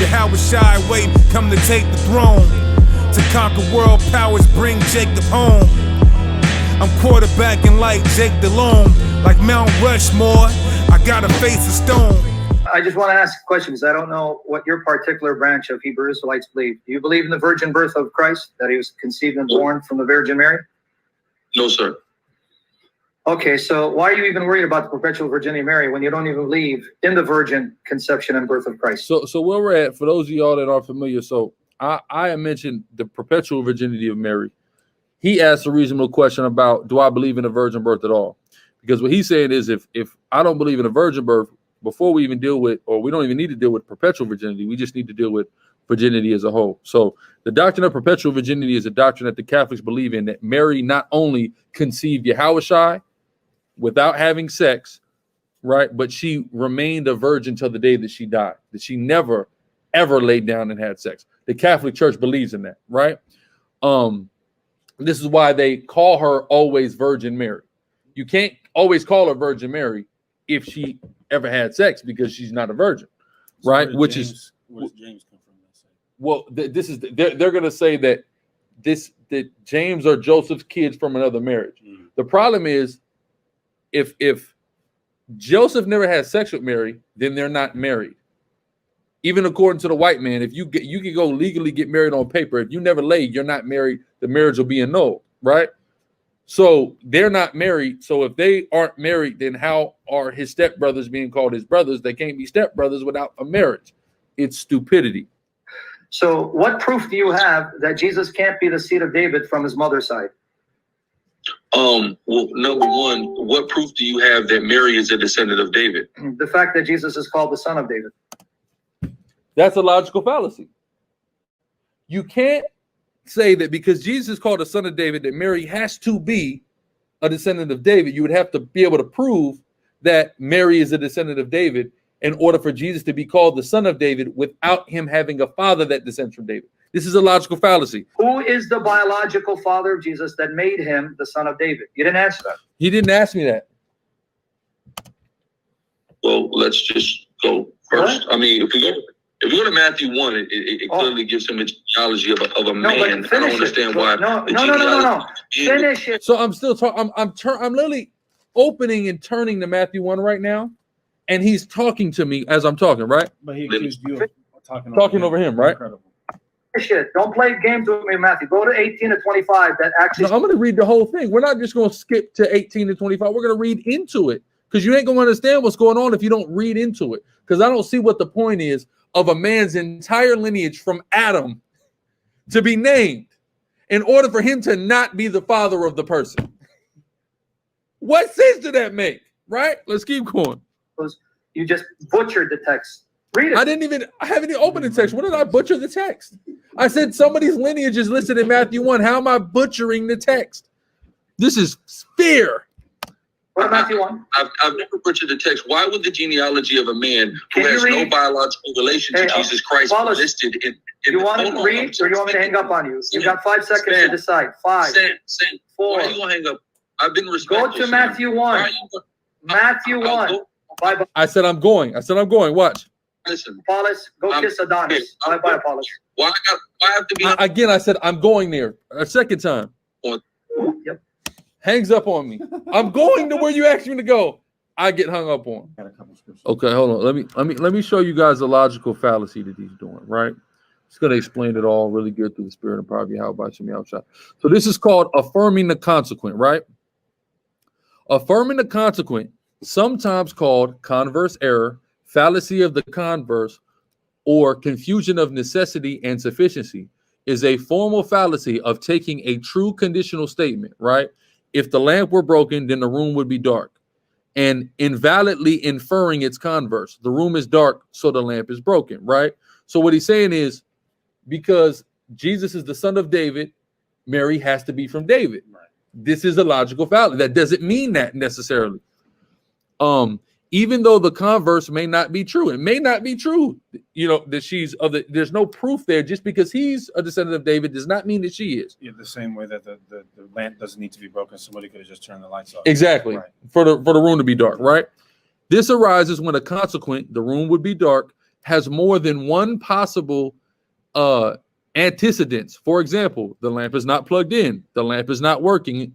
Yahushua wait, come to take the throne. To conquer world powers, bring Jacob home. I'm quarterbacking like Jake DeLone, like Mount Rushmore, I gotta face a stone. I just want to ask a question because I don't know what your particular branch of Hebrew Israelites believe. Do you believe in the virgin birth of Christ, that he was conceived and born from the Virgin Mary? No, sir. Okay, so why are you even worried about the perpetual virginity of Mary when you don't even believe in the virgin conception and birth of Christ? So where we're at, for those of y'all that aren't familiar, so I mentioned the perpetual virginity of Mary. He asked a reasonable question about, do I believe in a virgin birth at all? Because what he's saying is, if I don't believe in a virgin birth, before we even deal with, or we don't even need to deal with perpetual virginity, we just need to deal with virginity as a whole. So the doctrine of perpetual virginity is a doctrine that the Catholics believe in, that Mary not only conceived Yahushua without having sex, right, but she remained a virgin till the day that she died, that she never, ever laid down and had sex. The Catholic Church believes in that, right? This is why they call her always Virgin Mary. You can't always call her Virgin Mary if she ever had sex, because she's not a virgin, right? So Which James, is, where does James come from? well, this is, they're going to say that that James or Joseph's kids from another marriage. The problem is, if Joseph never had sex with Mary, then they're not married. Even according to the white man, if you can go legally get married on paper. If you never laid, you're not married. The marriage will be annulled, right? So they're not married. So if they aren't married, then how are his stepbrothers being called his brothers? They can't be stepbrothers without a marriage. It's stupidity. So what proof do you have that Jesus can't be the seed of David from his mother's side? Well, number one, what proof do you have that Mary is a descendant of David? The fact that Jesus is called the son of David. That's a logical fallacy. You can't say that because Jesus is called the son of David, that Mary has to be a descendant of David. You would have to be able to prove that Mary is a descendant of David in order for Jesus to be called the son of David without him having a father that descends from David. This is a logical fallacy. Who is the biological father of Jesus that made him the son of David? You didn't answer that. He didn't ask me that. Well, let's just go first. What? I mean, if you go to Matthew 1, it clearly gives him a genealogy of a man. I don't understand why. No. Finish it. So I'm still talking. I'm literally opening and turning to Matthew 1 right now, and he's talking to me as I'm talking, right? But he accused you of talking over him, right? Incredible. Shit. Don't play games with me, Matthew. Go to 18 to 25. That actually. No, I'm going to read the whole thing. We're not just going to skip to 18 to 25. We're going to read into it, because you ain't going to understand what's going on if you don't read into it. Because I don't see what the point is of a man's entire lineage from Adam to be named in order for him to not be the father of the person. What sense did that make? Right? Let's keep going. You just butchered the text. Read it. I haven't even opened the text. What did I butcher the text? I said somebody's lineage is listed in Matthew 1. How am I butchering the text? This is fear. What about Matthew 1? I've never butchered the text. Why would the genealogy of a man who has no biological relation to Jesus Christ be listed in you want to read, or you want me to hang up on you? You got 5 seconds to decide. 5, 4. Why are you going to hang up? I've been respectful. Go to Matthew 1. Matthew 1. Bye-bye. I said I'm going. Watch. Listen. Apollos, go kiss Adonis. Bye-bye, Apollos. Why I have to be... Again, I said I'm going there. A second time. Yep. Hangs up on me. I'm going to where you asked me to go. I get hung up on. Okay, hold on. Let me show you guys the logical fallacy that he's doing, right? It's going to explain it all really good through the spirit and power of Yahweh. So this is called affirming the consequent, right? Affirming the consequent, sometimes called converse error, fallacy of the converse, or confusion of necessity and sufficiency, is a formal fallacy of taking a true conditional statement, right? If the lamp were broken, then the room would be dark, and invalidly inferring its converse. The room is dark, so the lamp is broken, right? So what he's saying is, because Jesus is the son of David, Mary has to be from David. Right. This is a logical fallacy. That doesn't mean that necessarily. Even though the converse may not be true, it may not be true, that she's of the. There's no proof there. Just because he's a descendant of David does not mean that she is. Yeah, the same way that the lamp doesn't need to be broken. Somebody could have just turned the lights off. Exactly, right. For the room to be dark, right? This arises when a consequent, the room would be dark, has more than one possible antecedents. For example, the lamp is not plugged in, the lamp is not working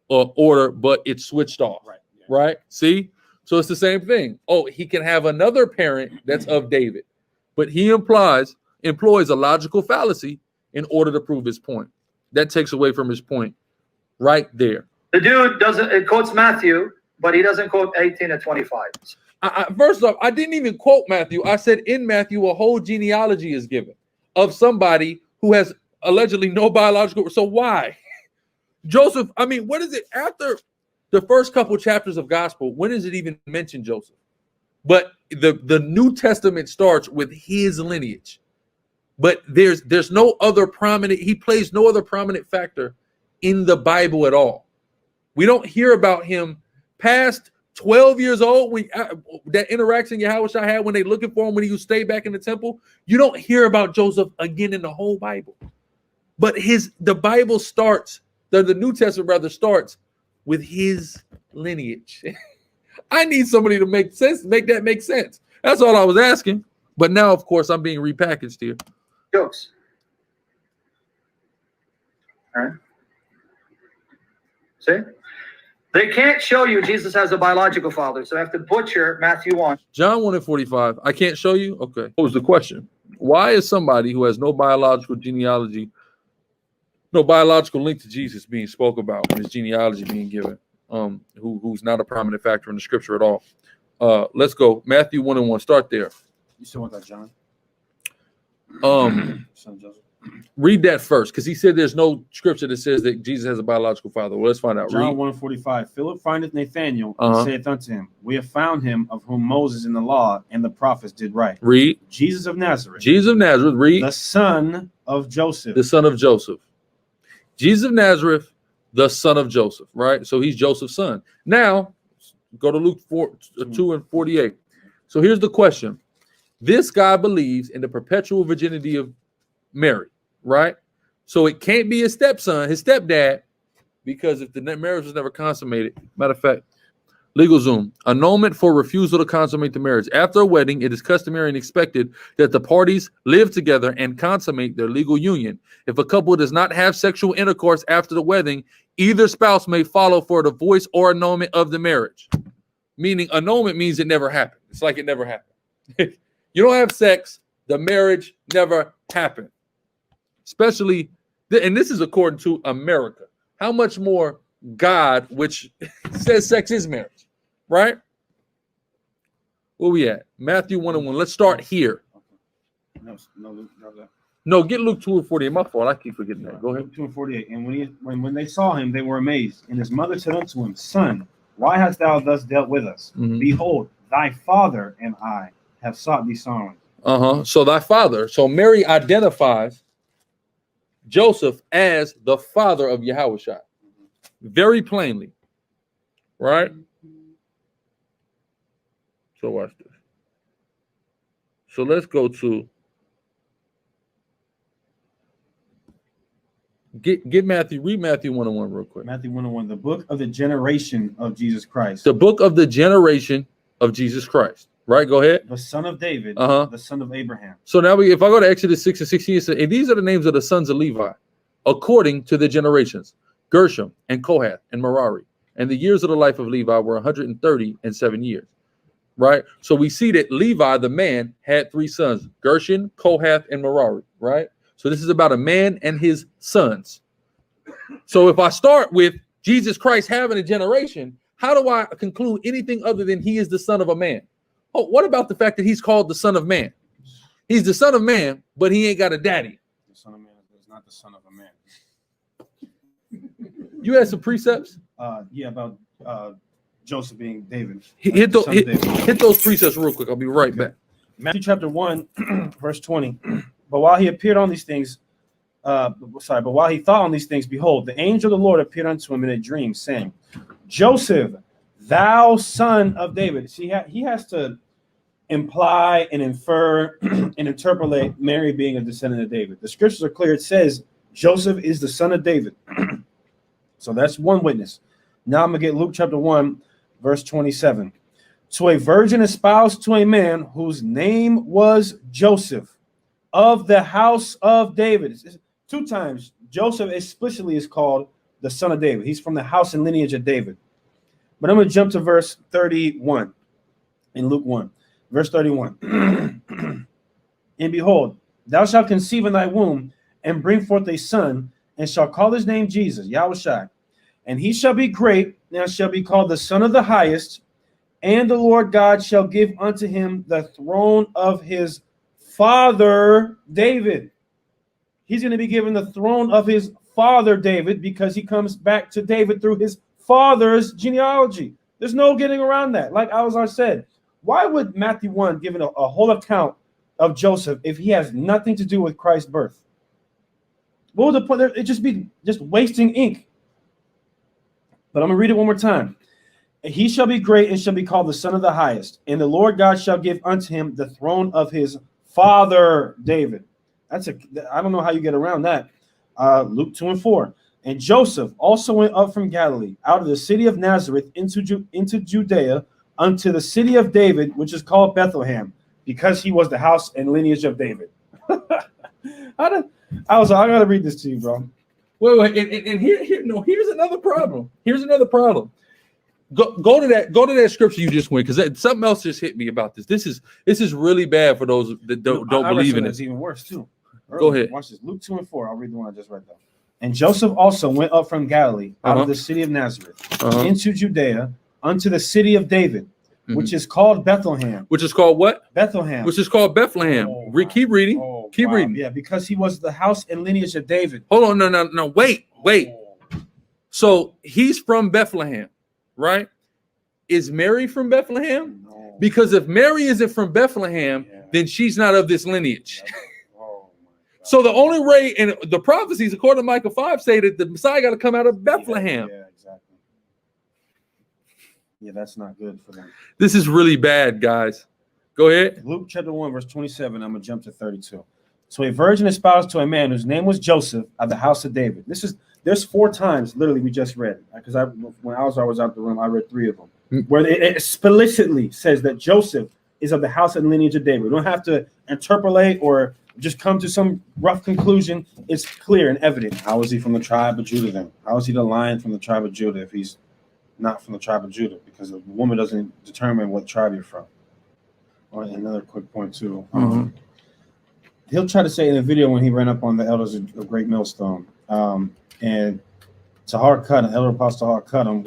order, but it's switched off. Right. Yeah. Right? See? So it's the same thing. Oh, he can have another parent that's of David, but he employs a logical fallacy in order to prove his point. That takes away from his point right there. The dude it quotes Matthew, but he doesn't quote 18 to 25. First off, I didn't even quote Matthew. I said in Matthew, a whole genealogy is given of somebody who has allegedly no biological. So why? Joseph, I mean, what is it after the first couple chapters of gospel? When does it even mention Joseph? But the New Testament starts with his lineage. But there's no other prominent, he plays no other prominent factor in the Bible at all. We don't hear about him past 12 years old, that interaction Yahushua had when they looking for him when he stayed back in the temple. You don't hear about Joseph again in the whole Bible. But the Bible starts, the New Testament rather starts with his lineage. I need somebody to make that make sense. That's all I was asking. But now, of course, I'm being repackaged here. Jokes. All right. See? They can't show you Jesus has a biological father, so I have to butcher Matthew 1. John 1:45. I can't show you? Okay. What was the question? Why is somebody who has no biological genealogy, no biological link to Jesus being spoke about and his genealogy being given, who's not a prominent factor in the scripture at all? Let's go. Matthew 1:1. Start there. You still want that, John? Son Joseph. Read that first, because he said there's no scripture that says that Jesus has a biological father. Well, let's find out. John 1:45. Philip findeth Nathanael and saith unto him, We have found him of whom Moses in the law and the prophets did write. Read. Jesus of Nazareth. Jesus of Nazareth. Read. The son of Joseph. The son of Joseph. Jesus of Nazareth, the son of Joseph. Right? So he's Joseph's son. Now, go to Luke 2:48. So here's the question. This guy believes in the perpetual virginity of Mary, right? So it can't be his stepson, his stepdad, because if the marriage was never consummated, matter of fact, legal zoom, annulment for refusal to consummate the marriage. After a wedding, it is customary and expected that the parties live together and consummate their legal union. If a couple does not have sexual intercourse after the wedding, either spouse may follow for a divorce or annulment of the marriage. Meaning annulment means it never happened. It's like it never happened. You don't have sex, the marriage never happened. Especially, and this is according to America. How much more God, which says sex is marriage, right? Where we at? Matthew 1:1. Let's start here. No, get Luke 2:48. My fault. I keep forgetting that. Go ahead. 2:48. And when they saw him, they were amazed. And his mother said unto him, Son, why hast thou thus dealt with us? Mm-hmm. Behold, thy father and I have sought thee sorrowing. So thy father. So Mary identifies Joseph as the father of Yahushua. Very plainly. Right? So watch this. So let's go to get Matthew, read Matthew 1:1 real quick. Matthew 1:1, the book of the generation of Jesus Christ. The book of the generation of Jesus Christ. Right, go ahead. The son of David, the son of Abraham. So now if I go to Exodus 6:16, it says, and these are the names of the sons of Levi, according to the generations, Gershom and Kohath and Merari. And the years of the life of Levi were 130 and 7 years. Right? So we see that Levi, the man, had 3 sons, Gershon, Kohath, and Merari. Right? So this is about a man and his sons. So if I start with Jesus Christ having a generation, how do I conclude anything other than he is the son of a man? Oh, what about the fact that he's called the son of man? He's the son of man, but he ain't got a daddy. The son of man is not the son of a man. You had some precepts? Yeah, about Joseph being David. Hit those precepts real quick. I'll be right back. Matthew chapter 1, verse 20. But while he appeared on these things, but while he thought on these things, behold, the angel of the Lord appeared unto him in a dream, saying, Joseph, thou son of David. See, he has to imply and infer and interpolate Mary being a descendant of David. The scriptures are clear. It says Joseph is the son of David. So that's one witness. Now I'm going to get Luke chapter 1, verse 27. to a virgin espoused to a man whose name was Joseph, of the house of David. It's 2 times Joseph explicitly is called the son of David. He's from the house and lineage of David. But I'm going to jump to verse 31 in Luke 1. Verse 31. And behold, thou shalt conceive in thy womb and bring forth a son, and shall call his name Jesus, Yahushua. And he shall be great, and shall be called the Son of the Highest. And the Lord God shall give unto him the throne of his father David. He's going to be given the throne of his father David, because he comes back to David through his father's genealogy. There's no getting around that. Like Alazar said, why would Matthew 1 give a whole account of Joseph if he has nothing to do with Christ's birth? What would the point? It'd just be wasting ink. But I'm going to read it one more time. He shall be great and shall be called the Son of the Highest. And the Lord God shall give unto him the throne of his father David. I don't know how you get around that. Luke 2 and 4. And Joseph also went up from Galilee, out of the city of Nazareth into Judea, unto the city of David, which is called Bethlehem, because he was the house and lineage of David. I gotta read this to you, bro. Wait, and here's another problem. Here's another problem. Go to that scripture you just went, because something else just hit me about this. This is really bad for those that don't believe in it. It's even worse too. Go ahead. Watch this. Luke 2 and 4. I'll read the one I just read though. And Joseph also went up from Galilee, out of the city of Nazareth, into Judea, unto the city of David, which is called Bethlehem. Which is called what? Bethlehem. Which is called Bethlehem. Keep reading. Keep reading. Yeah, because he was the house and lineage of David. Hold on, no. Wait. So he's from Bethlehem, right? Is Mary from Bethlehem? No. Because if Mary isn't from Bethlehem, then she's not of this lineage. So the only way, and the prophecies, according to Micah 5, say that the Messiah got to come out of Bethlehem. Yeah, exactly. Yeah, that's not good for them. This is really bad, guys. Go ahead. Luke chapter 1, verse 27. I'm going to jump to 32. So a virgin espoused to a man whose name was Joseph, of the house of David. There's 4 times, literally, we just read. Because when I was out the room, I read 3 of them. Where it explicitly says that Joseph is of the house and lineage of David. We don't have to interpolate or just come to some rough conclusion. It's clear and evident. How is he from the tribe of Judah then? How is he the lion from the tribe of Judah if he's not from the tribe of Judah? Because the woman doesn't determine what tribe you're from. Or another quick point too. He'll try to say in a video when he ran up on the elders of Great Millstone. And Tahar cut him, Elder Apostle Tahar cut him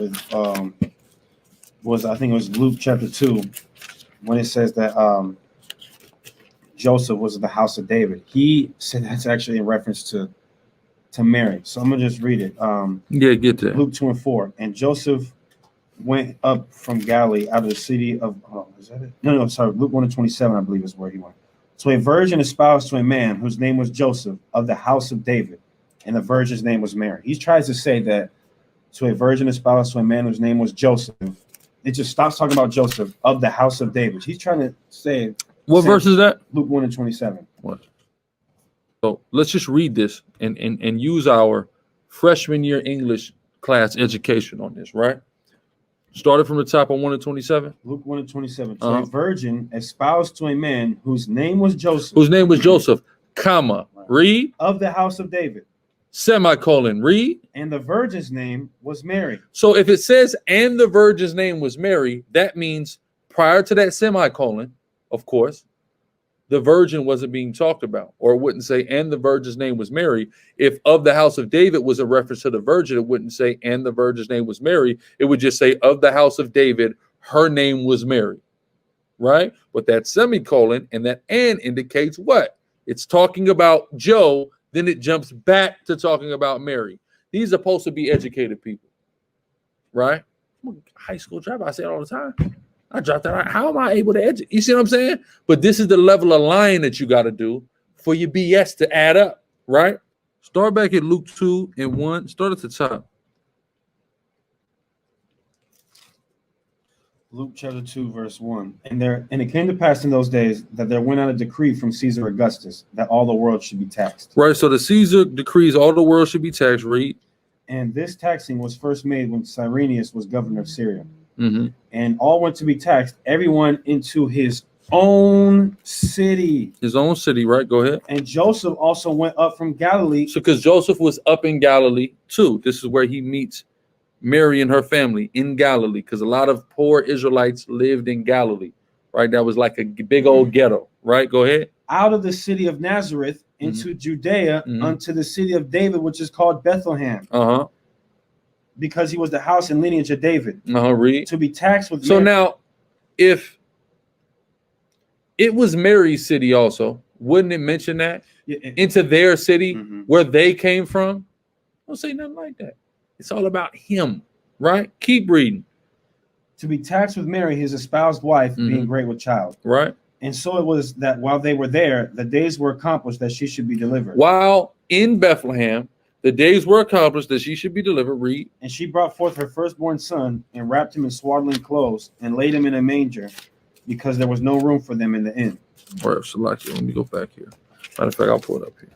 with I think it was Luke chapter 2, when it says that Joseph was of the house of David. He said that's actually in reference to Mary. So I'm gonna just read it. Get that. Luke 2 and 4. And Joseph went up from Galilee, out of the city of is that it? No, sorry. Luke 1 and 27, I believe, is where he went. So a virgin espoused to a man whose name was Joseph, of the house of David, and the virgin's name was Mary. He tries to say that to a virgin espoused to a man whose name was Joseph. It just stops talking about Joseph, of the house of David. He's trying to say. What verse is that? Luke 1 and 27. What? So let's just read this and use our freshman year English class education on this, right? Started from the top on 1 and 27. Luke 1 and 27. So a virgin espoused to a man whose name was Joseph. Whose name was Joseph, comma, read. Of the house of David. Semicolon, read. And the virgin's name was Mary. So if it says, and the virgin's name was Mary, that means prior to that semicolon, of course, the virgin wasn't being talked about, or it wouldn't say, and the virgin's name was Mary. If of the house of David was a reference to the virgin, it wouldn't say, and the virgin's name was Mary. It would just say, of the house of David, her name was Mary, right? But that semicolon and that and indicates what? It's talking about Joe, then it jumps back to talking about Mary. These are supposed to be educated people, right? I'm a high school dropout. I say it all the time. I dropped that out. How am I able to educate? You see what I'm saying? But this is the level of lying that you got to do for your BS to add up, right? Start back at Luke 2 and 1. Start at the top. Luke chapter 2, verse 1. And it came to pass in those days that there went out a decree from Caesar Augustus that all the world should be taxed. Right. So the Caesar decrees all the world should be taxed. Read. And this taxing was first made when Cyrenius was governor of Syria. and all went to be taxed, everyone into his own city. His own city, right? Go ahead. And Joseph also went up from Galilee. So, because Joseph was up in Galilee too. This is where he meets Mary and her family in Galilee, because a lot of poor Israelites lived in Galilee, right? That was like a big old ghetto, right? Go ahead. Out of the city of Nazareth into Judea unto the city of David, which is called Bethlehem. Because he was the house and lineage of David. Read. To be taxed with. So now, if it was Mary's city also, wouldn't it mention that? Into their city where they came from? Don't say nothing like that. It's all about him, right? Keep reading. To be taxed with Mary, his espoused wife, being great with child. Right. And so it was that while they were there, the days were accomplished that she should be delivered. While in Bethlehem, the days were accomplished that she should be delivered. Read. And she brought forth her firstborn son and wrapped him in swaddling clothes and laid him in a manger, because there was no room for them in the inn. Where, Salaki, let me go back here. Matter of fact, I'll pull it up here.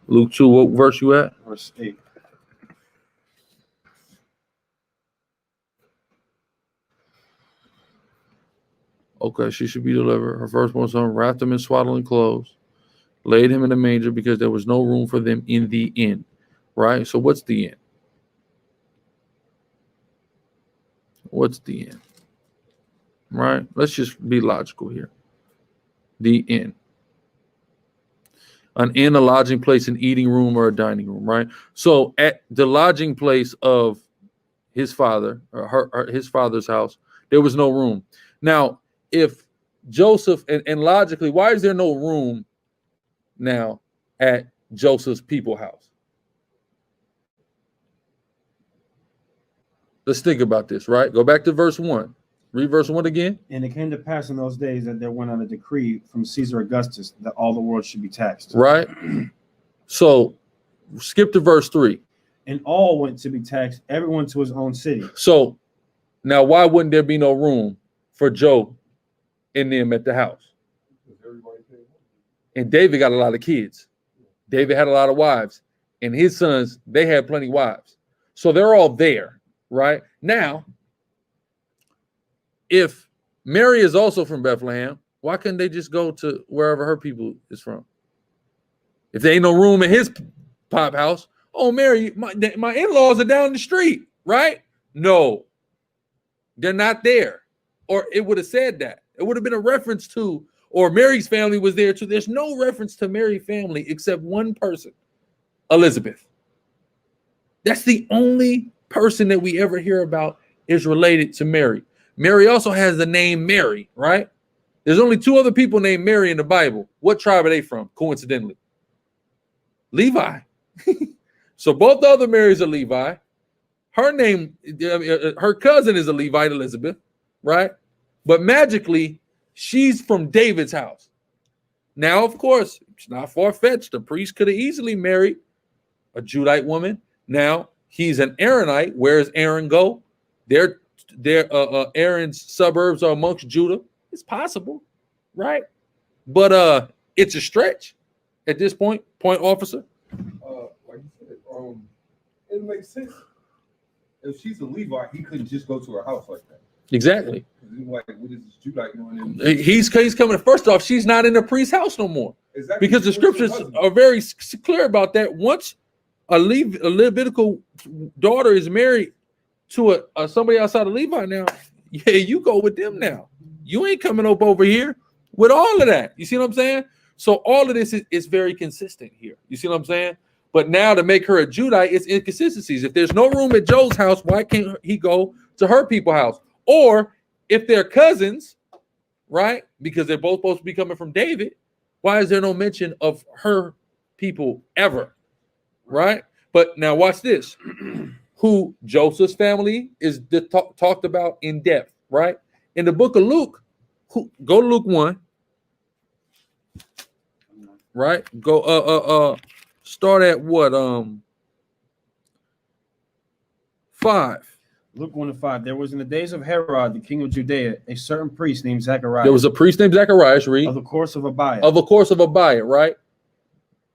Luke 2, what verse you at? Verse 8. Okay, she should be delivered. Her firstborn son wrapped him in swaddling clothes, laid him in a manger, because there was no room for them in the inn. Right? So what's the inn? What's the inn? Right? Let's just be logical here. The inn. An inn, a lodging place, an eating room, or a dining room, right? So at the lodging place of his father, or his father's house, there was no room. Now, if Joseph, and logically, why is there no room now at Joseph's people house? Let's think about this, right? Go back to verse 1. Read verse 1 again. And it came to pass in those days that there went out a decree from Caesar Augustus that all the world should be taxed. Right. So skip to verse 3. And all went to be taxed, everyone to his own city. So now why wouldn't there be no room for Joe and them at the house? And David got a lot of kids. David had a lot of wives. And his sons, they had plenty of wives. So they're all there, right? Now, if Mary is also from Bethlehem, why couldn't they just go to wherever her people is from? If there ain't no room in his pop house, oh, Mary, my in-laws are down the street, right? No, they're not there. Or it would have said that. It would have been a reference to, or Mary's family was there too. There's no reference to Mary's family except one person, Elizabeth. That's the only person that we ever hear about is related to Mary. Mary also has the name Mary, right? There's only 2 other people named Mary in the Bible. What tribe are they from, coincidentally? Levi. So both the other Marys are Levi. Her name, her cousin is a Levite, Elizabeth, right? But magically, she's from David's house. Now, of course, it's not far-fetched. The priest could have easily married a Judite woman. Now, he's an Aaronite. Where does Aaron go? Aaron's suburbs are amongst Judah. It's possible, right? But it's a stretch at this point, officer. Like you said, it makes sense. If she's a Levite, he couldn't just go to her house like that. Exactly. Like, what is this Judite doing? He's coming. First off, she's not in the priest's house no more. Exactly. Because the scriptures are very clear about that. Once a Levitical daughter is married to somebody outside of Levi now, yeah, you go with them now. You ain't coming up over here with all of that. You see what I'm saying? So all of this is very consistent here. You see what I'm saying? But now to make her a Judite, it's inconsistencies. If there's no room at Joe's house, why can't he go to her people's house? Or if they're cousins, right? Because they're both supposed to be coming from David, why is there no mention of her people ever? Right? But now watch this. Who Joseph's family is talked about in depth, right? In the book of Luke, go to Luke 1. Right? Go start at what? 5. Luke 1-5. There was in the days of Herod, the king of Judea, a certain priest named Zacharias. There was a priest named Zacharias, read. Of the course of Abiah. Of the course of Abiah, right?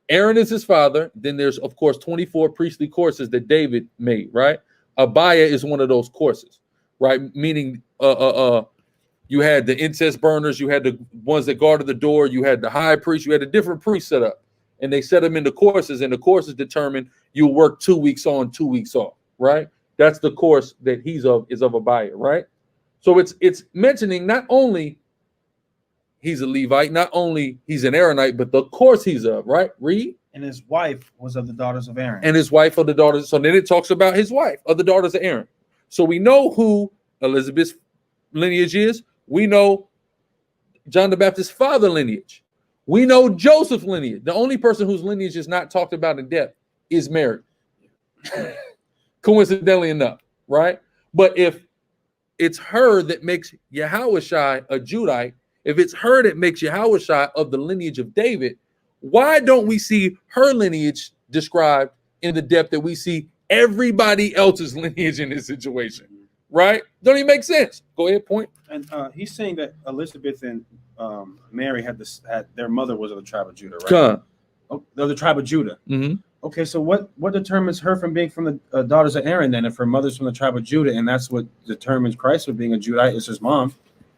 Aaron is his father. Then there's, of course, 24 priestly courses that David made, right? Abiah is one of those courses. right? Meaning, you had the incense burners, you had the ones that guarded the door, you had the high priest, you had a different priest set up, and they set them into courses, and the courses determine you work 2 weeks on, 2 weeks off, right? That's the course that is of Abiah, right? So it's mentioning not only he's a Levite, not only he's an Aaronite, but the course he's of, right? Read. And his wife was of the daughters of Aaron. And his wife of the daughters. So then it talks about his wife of the daughters of Aaron. So we know who Elizabeth's lineage is. We know John the Baptist's father lineage. We know Joseph's lineage. The only person whose lineage is not talked about in depth is Mary. Coincidentally enough, right? But if it's her that makes Yahushua a Judite, if it's her that makes Yahushua of the lineage of David, why don't we see her lineage described in the depth that we see everybody else's lineage in this situation? Right? Don't even make sense. Go ahead, point. And he's saying that Elizabeth and Mary had their mother was of the tribe of Judah, right? Oh, of the tribe of Judah. Mm-hmm. Okay, so what determines her from being from the daughters of Aaron then? If her mother's from the tribe of Judah, and that's what determines Christ from being a Judite is his mom.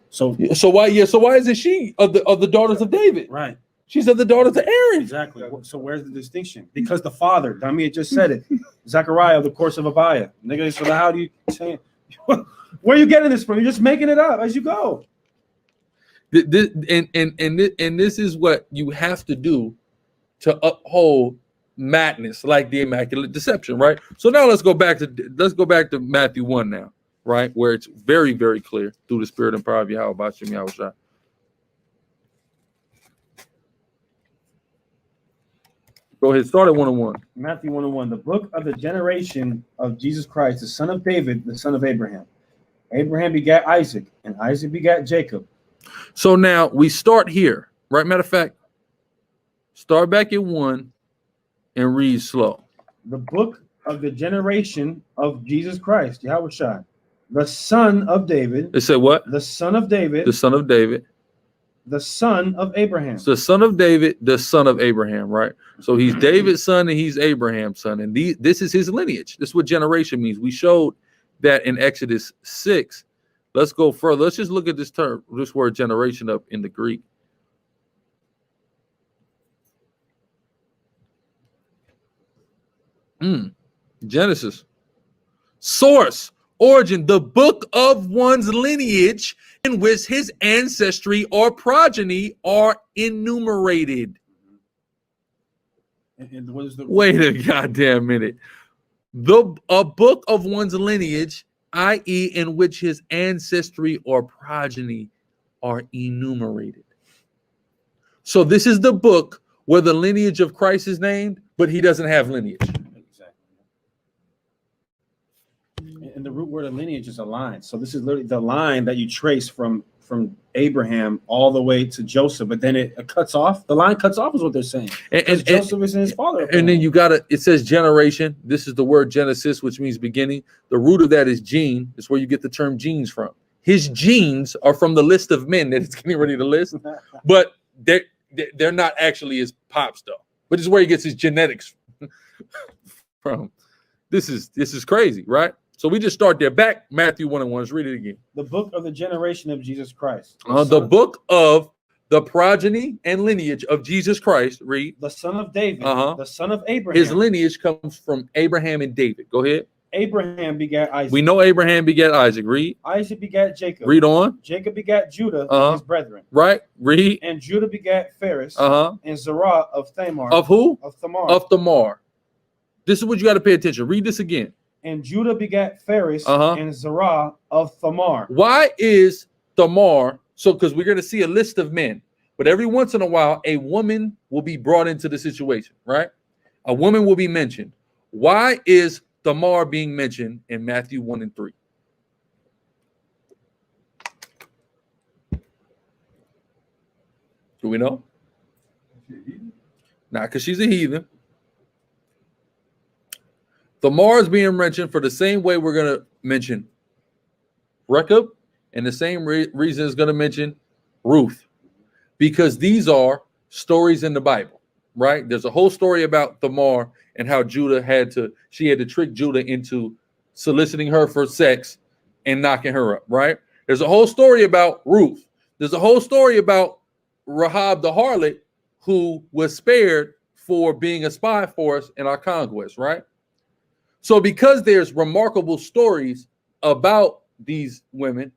So why isn't she of the daughters of David? Right. She's of the daughters of Aaron. Exactly. So where's the distinction? Because the father, Dami just said it, Zechariah of the course of Abiah. Nigga, so how do you say it? Where are you getting this from? You're just making it up as you go. And this is what you have to do to uphold madness, like the immaculate deception, right? So now let's go back to Matthew 1 now, right, where it's very, very clear through the Spirit and power of Yahweh Shem Yahushua. Go ahead, start at 1:1. Matthew 1:1, the book of the generation of Jesus Christ, the son of David, the son of Abraham. Abraham begat Isaac, and Isaac begat Jacob. So now we start here, right? Matter of fact, start back at 1 and read slow. The book of the generation of Jesus Christ, Yahushua, the son of David. It said what? The son of David. The son of David. The son of Abraham. The son of David, the son of Abraham, right? So he's David's son and he's Abraham's son. And this is his lineage. This is what generation means. We showed that in Exodus 6. Let's go further. Let's just look at this word generation up in the Greek. Genesis. Source, origin, the book of one's lineage in which his ancestry or progeny are enumerated. And what is the Wait a goddamn minute. A book of one's lineage, i.e., in which his ancestry or progeny are enumerated. So this is the book where the lineage of Christ is named, but he doesn't have lineage. And the root word of lineage is a line. So this is literally the line that you trace from Abraham all the way to Joseph, but then it cuts off. The line cuts off is what they're saying. And Joseph is in his father. And then it says generation. This is the word Genesis, which means beginning. The root of that is gene. It's where you get the term genes from. His genes are from the list of men that it's getting ready to list, but they're not actually his pops though. But this is where he gets his genetics from. This is crazy, right? So we just start there. Back Matthew 1:1. Let's read it again. The book of the generation of Jesus Christ. The book of the progeny and lineage of Jesus Christ. Read. The son of David. The son of Abraham. His lineage comes from Abraham and David. Go ahead. Abraham begat Isaac. We know Abraham begat Isaac. Read. Isaac begat Jacob. Read on. Jacob begat Judah and his brethren. Right. Read. And Judah begat Phares. And Zerah of Thamar. Of who? Of Thamar. Of Thamar. This is what you got to pay attention. Read this again. And Judah begat Phares and Zerah of Thamar. Why is Thamar? So, because we're going to see a list of men, but every once in a while, a woman will be brought into the situation, right? A woman will be mentioned. Why is Thamar being mentioned in Matthew 1 and 3? Do we know? Not because she's a heathen. Thamar is being mentioned for the same way we're going to mention Rechab, and the same reason is going to mention Ruth, because these are stories in the Bible, right? There's a whole story about Thamar and how she had to trick Judah into soliciting her for sex and knocking her up, right? There's a whole story about Ruth. There's a whole story about Rahab the harlot, who was spared for being a spy for us in our conquest, right? So because there's remarkable stories about these women,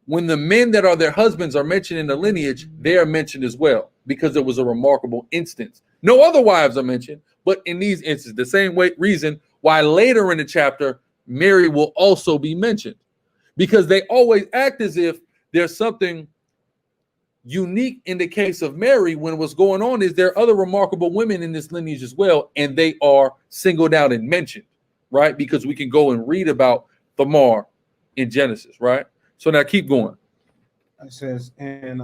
when the men that are their husbands are mentioned in the lineage, they are mentioned as well, because it was a remarkable instance. No other wives are mentioned, but in these instances, the same reason why later in the chapter, Mary will also be mentioned, because they always act as if there's something unique in the case of Mary, when what's going on is there are other remarkable women in this lineage as well, and they are singled out and mentioned, right? Because we can go and read about Tamar in Genesis, right? So now keep going. It says, and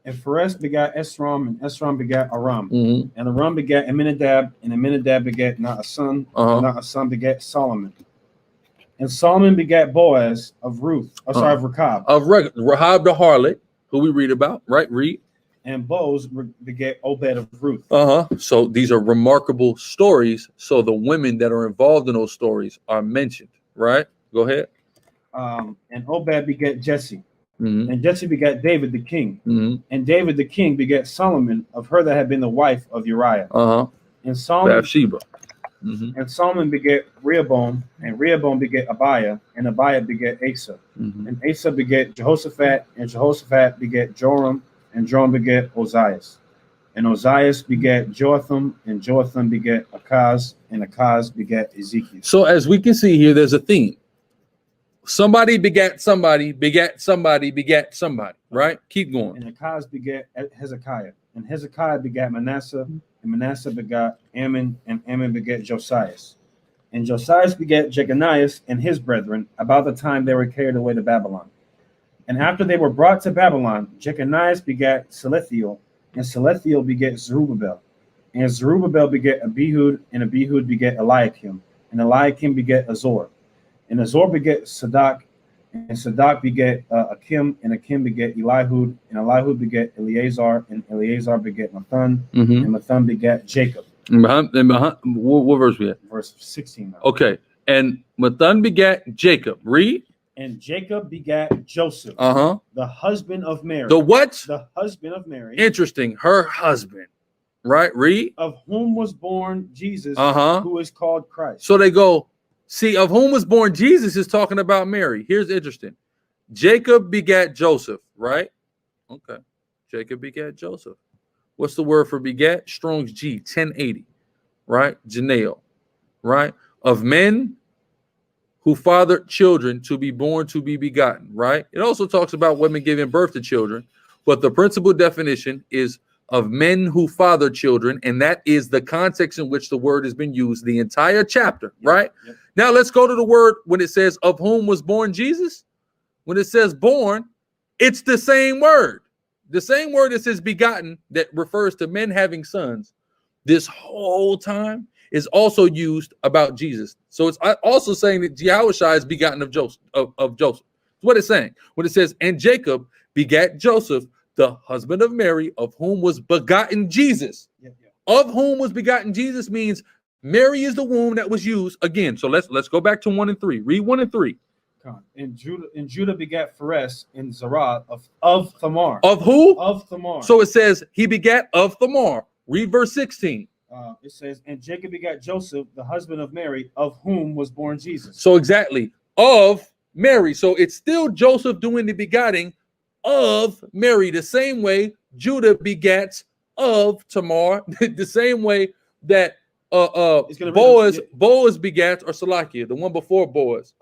Pharez begat Esrom, and Esrom begat Aram, and Aram begat Aminadab, and Aminadab begat not a son, not a son begat Solomon. And Solomon begat Boaz of Ruth, of Rechab. Of Rahab the harlot, who we read about, right? Read. And Boaz begat Obed of Ruth. So these are remarkable stories. So the women that are involved in those stories are mentioned, right? Go ahead. And Obed begat Jesse. And Jesse begat David the king. And David the king begat Solomon of her that had been the wife of Uriah. And Solomon Bathsheba. And Solomon begat Rehoboam, and Rehoboam begat Abiah, and Abiah begat Asa. And Asa begat Jehoshaphat, and Jehoshaphat begat Joram, and Joram begat Ozias. And Ozias begat Jotham, and Jotham begat Achaz, and Achaz begat Ezekiel. So as we can see here, there's a theme. Somebody begat somebody, begat somebody, begat somebody, right? Keep going. And Achaz begat Hezekiah, and Hezekiah begat Manasseh, and Manasseh begat Ammon, and Ammon begat Josias. And Josias begat Jeconias and his brethren about the time they were carried away to Babylon. And after they were brought to Babylon, Jeconias begat Salathiel, and Salathiel begat Zerubbabel. And Zerubbabel begat Abihud, and Abihud begat Eliakim, and Eliakim begat Azor. And Azor begat Sadak, and Sadak begat Akim, and Akim begat Elihud, and Elihud begat Eleazar, and Eleazar begat Mathan, and Mathan begat Jacob. What verse we at? Verse 16. Now. Okay. And Mathan begat Jacob. Read. And Jacob begat Joseph, the husband of Mary. The what? The husband of Mary. Interesting. Her husband. Right? Read. Of whom was born Jesus, who is called Christ. So they go, see, of whom was born Jesus is talking about Mary. Here's interesting. Jacob begat Joseph, right? Okay. Jacob begat Joseph. What's the word for begat? Strong's G, 1080, right? Janelle, right? Of men who fathered children to be born to be begotten, right? It also talks about women giving birth to children, but the principal definition is of men who father children, and that is the context in which the word has been used the entire chapter, right? Now let's go to the word when it says of whom was born Jesus. When it says born, it's the same word. The same word that says begotten that refers to men having sons this whole time is also used about Jesus. So it's also saying that Yahushua is begotten of Joseph. That's what it's saying. When it says, and Jacob begat Joseph, the husband of Mary, of whom was begotten Jesus. Of whom was begotten Jesus means Mary is the womb that was used again. So let's go back to 1 and 3. Read 1 and 3. And Judah begat Pharez and Zerah of Thamar. Of who? Of Thamar. So it says he begat of Thamar. Read verse 16. It says, and Jacob begat Joseph, the husband of Mary, of whom was born Jesus. So exactly, of Mary. So it's still Joseph doing the begatting of Mary, the same way Judah begats of Tamar, the same way that Boaz begats, or Salakia, the one before Boaz,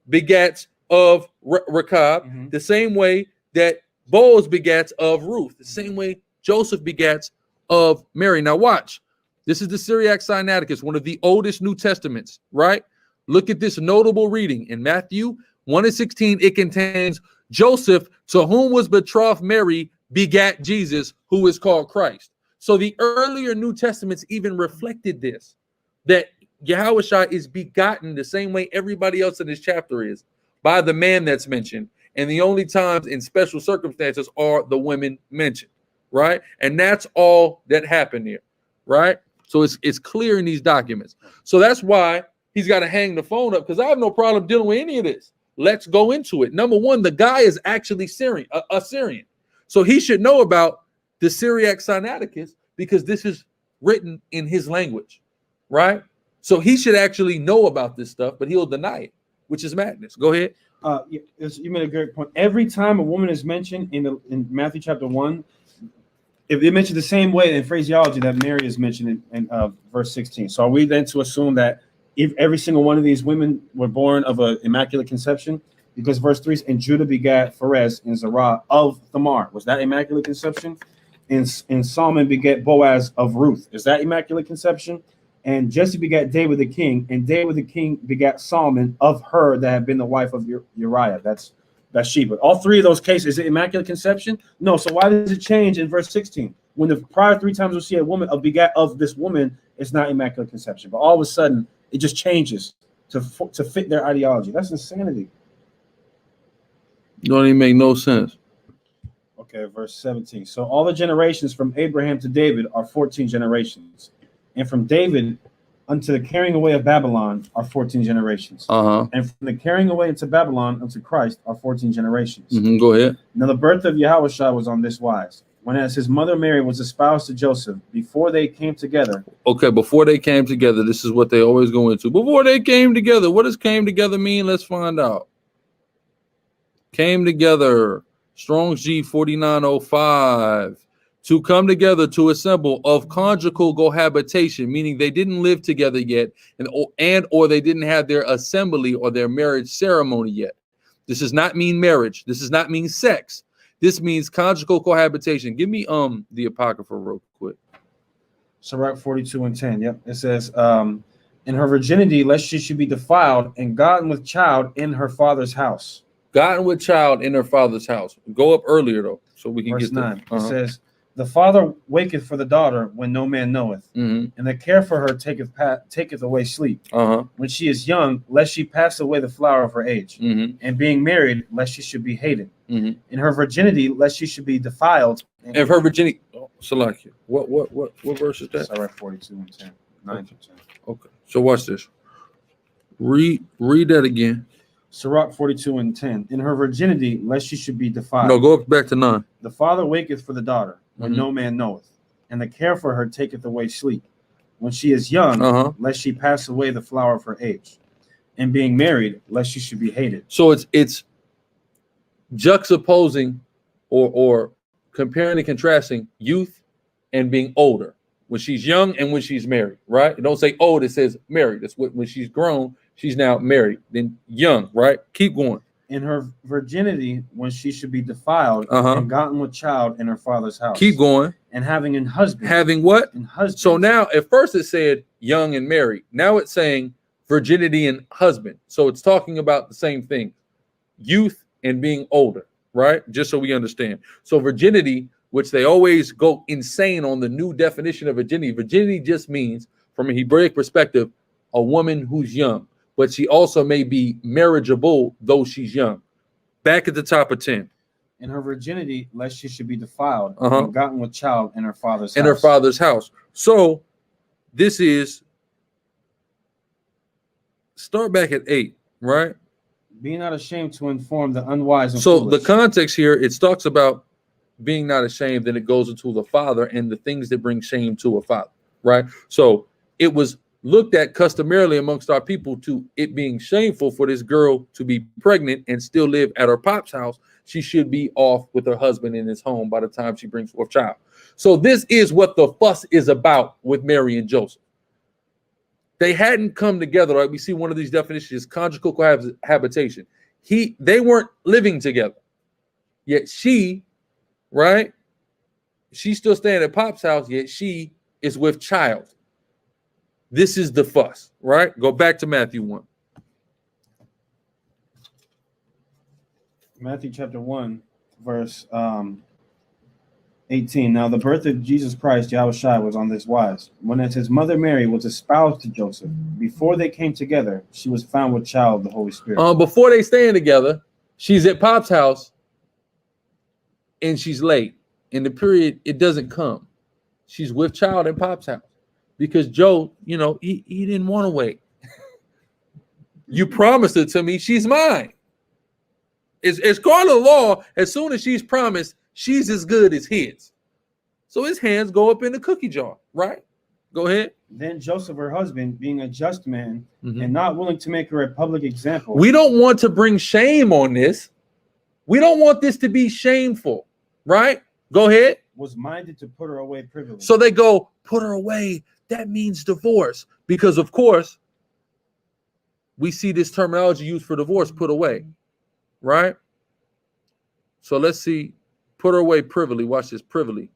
begats of Rechab, the same way that Boaz begats of Ruth, the same way Joseph begats of Mary. Now watch. This is the Syriac Sinaiticus, one of the oldest New Testaments, right? Look at this notable reading in Matthew 1 and 16. It contains Joseph, to whom was betrothed Mary, begat Jesus, who is called Christ. So the earlier New Testaments even reflected this, that Yahushua is begotten the same way everybody else in this chapter is, by the man that's mentioned. And the only times in special circumstances are the women mentioned, right? And that's all that happened here, right? So it's clear in these documents. So that's why he's got to hang the phone up, because I have no problem dealing with any of this. let's go into it. Number one, the guy is actually Assyrian. So he should know about the Syriac Sinaiticus because this is written in his language, right? So he should actually know about this stuff, but he'll deny it, which is madness. Go ahead. You made a great point. Every time a woman is mentioned in Matthew chapter 1, if they mention the same way in phraseology that Mary is mentioned in verse 16. So are we then to assume that if every single one of these women were born of an immaculate conception? Because verse 3, and Judah begat Pharez and Zerah of Thamar. Was that immaculate conception? And Solomon begat Boaz of Ruth. Is that immaculate conception? And Jesse begat David the king, and David the king begat Solomon of her that had been the wife of Uriah. That's Bathsheba. All three of those cases, is it immaculate conception? No. So why does it change in verse 16? When the prior 3 times we see a woman of begat of this woman, it's not immaculate conception. But all of a sudden, it just changes to fit their ideology. That's insanity. Don't even make no sense. Okay, verse 17. So all the generations from Abraham to David are 14 generations. And from David unto the carrying away of Babylon are 14 generations. And from the carrying away into Babylon unto Christ are 14 generations. Go ahead. Now the birth of Yahushua was on this wise. When as his mother Mary was espoused to Joseph, before they came together. Okay, before they came together, this is what they always go into. Before they came together. What does came together mean? Let's find out. Came together. Strong's G 4905. To come together to assemble of conjugal cohabitation, meaning they didn't live together yet, or they didn't have their assembly or their marriage ceremony yet. This does not mean marriage. This does not mean sex. This means conjugal cohabitation. Give me the Apocrypha real quick. Sirach 42:10. Yep. It says, in her virginity, lest she should be defiled and gotten with child in her father's house. Gotten with child in her father's house. Go up earlier though, so we can Verse get there. 9. It says, the father waketh for the daughter when no man knoweth, and the care for her taketh away sleep. When she is young, lest she pass away the flower of her age, and being married, lest she should be hated. In her virginity, lest she should be defiled. And her virginity, Salakia. What verse is that? Sirach 42:10. 9-10. Okay, so watch this. Read that again. Sirach 42:10. In her virginity, lest she should be defiled. No, go up back to 9. The father waketh for the daughter when no man knoweth, and the care for her taketh away sleep. When she is young, lest she pass away the flower of her age, and being married, lest she should be hated. So it's juxtaposing or comparing and contrasting youth and being older. When she's young and when she's married, right? It don't say old, it says married. That's what when she's grown, she's now married. Then young, right? Keep going. In her virginity, when she should be defiled and gotten with child in her father's house. Keep going. And having an husband. Having what? An husband. So now, at first it said young and married. Now it's saying virginity and husband. So it's talking about the same thing. Youth and being older, right? Just so we understand. So virginity, which they always go insane on the new definition of virginity. Virginity just means, from a Hebraic perspective, a woman who's young. But she also may be marriageable, though she's young. Back at the top of 10. In her virginity, lest she should be defiled, and gotten with child in her father's house. In her father's house. So this is, start back at 8, right? Be not ashamed to inform the unwise and so foolish. The context here, it talks about being not ashamed, then it goes into the father and the things that bring shame to a father, right? So it was looked at customarily amongst our people to it being shameful for this girl to be pregnant and still live at her pop's house. She should be off with her husband in his home by the time she brings forth child. So this is what the fuss is about with Mary and Joseph. They hadn't come together, right? We see one of these definitions is conjugal cohabitation. They weren't living together. Yet she, right? She's still staying at pop's house, yet she is with child. This is the fuss, right? Go back to Matthew 1. Matthew chapter 1, verse 18. Now the birth of Jesus Christ, Yahushua, was on this wise. When as his mother Mary was espoused to Joseph, before they came together, she was found with child of the Holy Spirit. Before they stand together, she's at pop's house and she's late. In the period, it doesn't come. She's with child in pop's house. Because Joe, he didn't want to wait. You promised it to me. She's mine. It's called a law. As soon as she's promised, she's as good as his. So his hands go up in the cookie jar, right? Go ahead. Then Joseph, her husband, being a just man and not willing to make her a public example. We don't want to bring shame on this. We don't want this to be shameful, right? Go ahead. Was minded to put her away privily. So they go, put her away. That means divorce. Because, of course, we see this terminology used for divorce, put away, right? So let's see, put her away privily. Watch this, privily.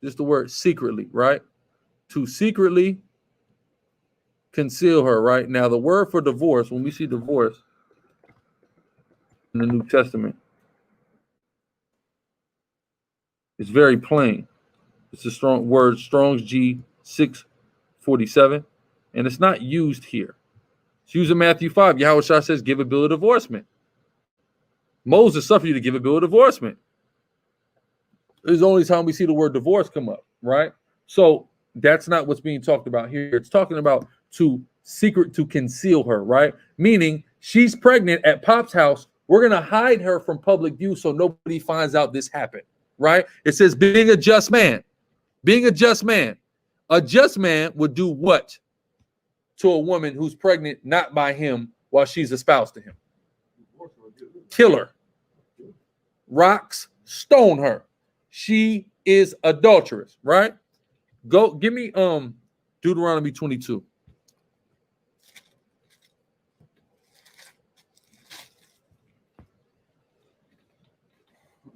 Just the word secretly, right? To secretly conceal her, right? Now, the word for divorce, when we see divorce in the New Testament, it's very plain. It's a strong word, Strong's G 647, and it's not used here. It's used in Matthew 5. Yahushua says, give a bill of divorcement. Moses suffered you to give a bill of divorcement. It's the only time we see the word divorce come up, right? So that's not what's being talked about here. It's talking about to conceal her, right? Meaning she's pregnant at Pop's house. We're going to hide her from public view so nobody finds out this happened, right? It says being a just man. Being a just man. A just man would do what to a woman who's pregnant not by him while she's espoused to him? Kill her. Rocks, stone her. She is adulterous, right? Go give me Deuteronomy 22.